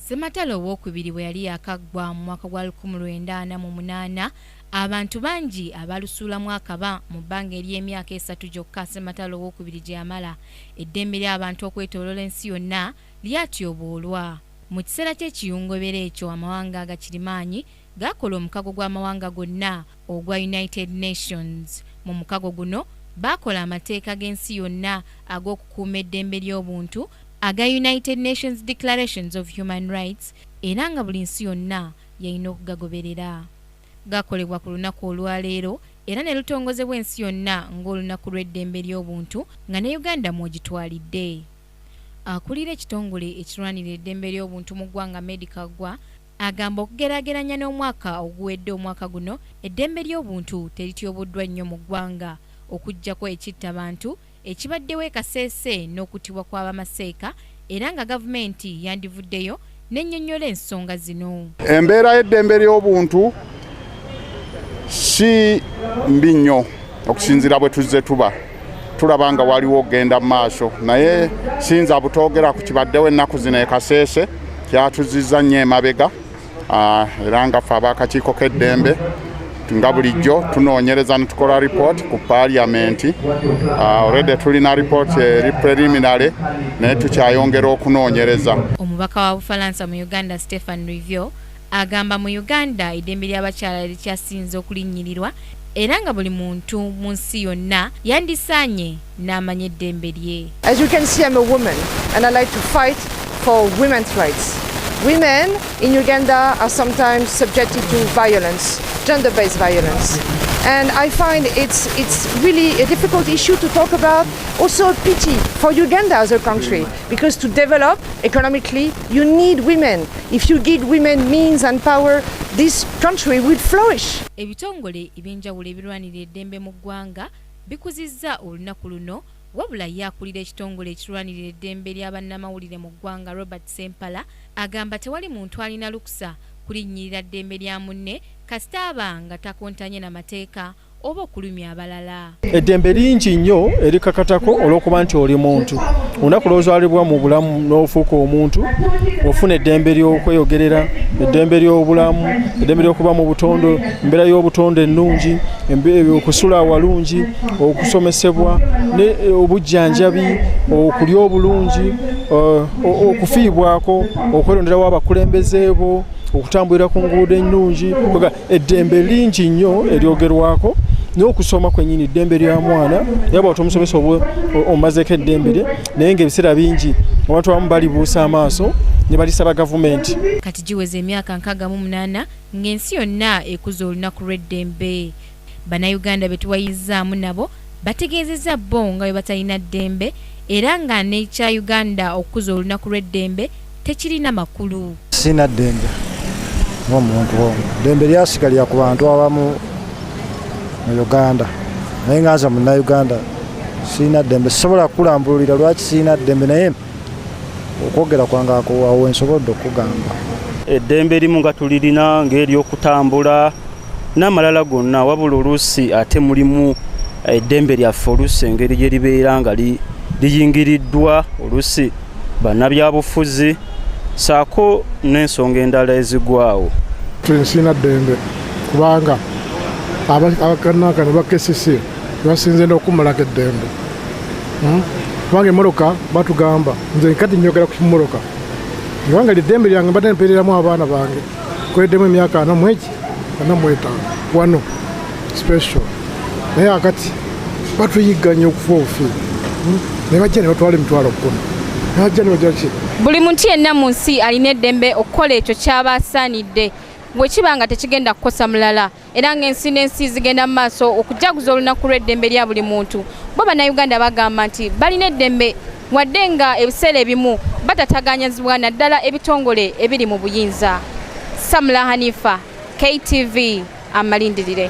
Ssematalo owookubiri bwe yali yakaggwa mu mwaka gwa 1948 abantu bangi abalusuulamu akaba mu bbanga ery'emyaka 3 gyokka Ssematalo owookubiri gye yamala eddembe ly'abantu okwetooloola ensi yonna lyatyoboolwa. Mu kiseera ky'ekiyungobera ekyo amawanga agakirimaanyi gaakola omukago gw'amawanga gonna ogwa United Nations. Mu mukago guno baakola amateeka g'ensi yonna ag'okukuuma eddembe ly'obuntu aga United Nations Declarations of Human Rights era nga buli nsi yonna yalina okugagoberera. Gakolebwa ku lunaku olwaleero era ne lutongozebwa ensi yonna ng'olunaku lw'eddembe ly'obuntu nga ne Uganda mw'ogitwalidde. Akulira ekitongole ekirwanira eddembe ly'obuntu mu ggwanga Meddie Kaggwa agamba okugeraageranya n'omwaka oguwedde omwaka guno eddembe ly'obuntu terityoboddwa nnyo mu ggwanga okuggyako ekittabantu ekibaddewo ekaseese n'okutibwa kw'abamaseeka era nga gavumenti yandivuddeyo n'ennyonnyola ensonga zino. Embeera y'eddembe ly'obuntu si mbi nnyo okusinziira bwe tuzze tulaba nga waliwo okgenda mu maaso naye sinza butoogera ku kibaddewo ennaku zino ekaseese kyatuzizza nnyo emabega era nga ffe ab'akakiiko k'eddembe nga bulijjo tunoonyereza ne tukola report ku paaliyamenti already tulina report eri preliminary naye tukyayongera okunoonyereza. Omubaka wa Bufalansa mu Uganda Stefan Rivio agamba mu Uganda eddembe ly'abakyala likyasinze okulinnyirirwa era nga buli muntu mu nsi yonna yandisaanye n'amanya eddembe lye. As you can see, I'm a woman and I like to fight for women's rights. Women in Uganda are sometimes subjected to violence, gender-based violence. And I find it's really a difficult issue to talk about. Also a pity for Uganda as a country, because to develop economically, you need women. If you give women means and power, this country will flourish. Ebitongole ebyenjawulo ebirwanira eddembe mu ggwanga bikuzizza olunaku luno wabula yakulira ekitongole ekirwanirira eddembe ly'abannamawulire mu ggwanga Robert Sempala agamba tewali muntu alina lukusa kulinnyirira ddembe lya munne kasita aba nga takontanye n'amateeka oba okulumya abalala. Eddembe lingi nnyo erikakatako olw'okuba nti oli muntu. Olunaku lw'ozaalibwa mu bulamu n'ofuuka omuntu ofuna eddembe ly'okweyogerera, eddembe ly'obulamu, eddembe ly'okuba mu butondo, embeera y'obutonde ennungi, okusula awalungi, okusomesebwa, obujjanjabi, okulya obulungi, okufiibwako, okweronderawo abakulembeze bo, okutambulira ku nguudo ennungi. Eddembe lingi nnyo eryogerwako n'okusoma kwennyini eddembe lya mwana yaba otomusomesa omazeeko eddembe lye naye ng'ebiseera bingi abantu abamu balibuusa amaaso ne balisaba gavumenti. Kati giweze emyaka 68 ng'ensi yonna ekuza olunaku lw'eddembe. Bannayuganda be tuwayizzaamu nabo bategeezezza bo nga bwe batalina ddembe era nga n'ekya Uganda okukuza olunaku lw'eddembe tekirina makulu. Sina ddembe ng'omuntu omu. Ddembe lyasigalira ku bantu abamu mu Uganda naye nga nze munnayuganda sina ddembe. Sisobola kukulambululira lwaki sina ddembe naye okwogera kwange awo ensobodde okugamba. Eddembe erimu nga tulirina ng'ery'okutambula n'amalala gonna wabula oluusi ate mulimu eddembe lyaffe oluusi engeri gye libeera nga liyingiriddwa oluusi bannabyabufuzi saako n'ensonga endala ezigwawo. Sina ddembe kubanga abakanaka ne bakesise basinze n'okumalako eddembe. Kubanga emmoloka batugamba nze kati njogera ku mmoloka kubanga eddembe lyange mbadde mpeereramu abaana bange kweddemu emyaka 45 wano special naye akati batuyigganya okufa obufi ne bajja ne batwala emitwalo 10 ne bajja ne bajja ki. Buli muntu yenna mu nsi alina eddembe okukola ekyo ky'aba asaanidde bwe kiba nga tekigenda kukosa mulala era ng'ensi n'ensi zigenda mu maaso okujaguza olunaku lw'eddembe lya buli muntu. Bo Bannayuganda bagamba nti balina eddembe wadde nga ebiseera ebimu batataganyazibwa naddala ebitongole ebiri mu buyinza. Samula Hanifa, KTV, amalindirire.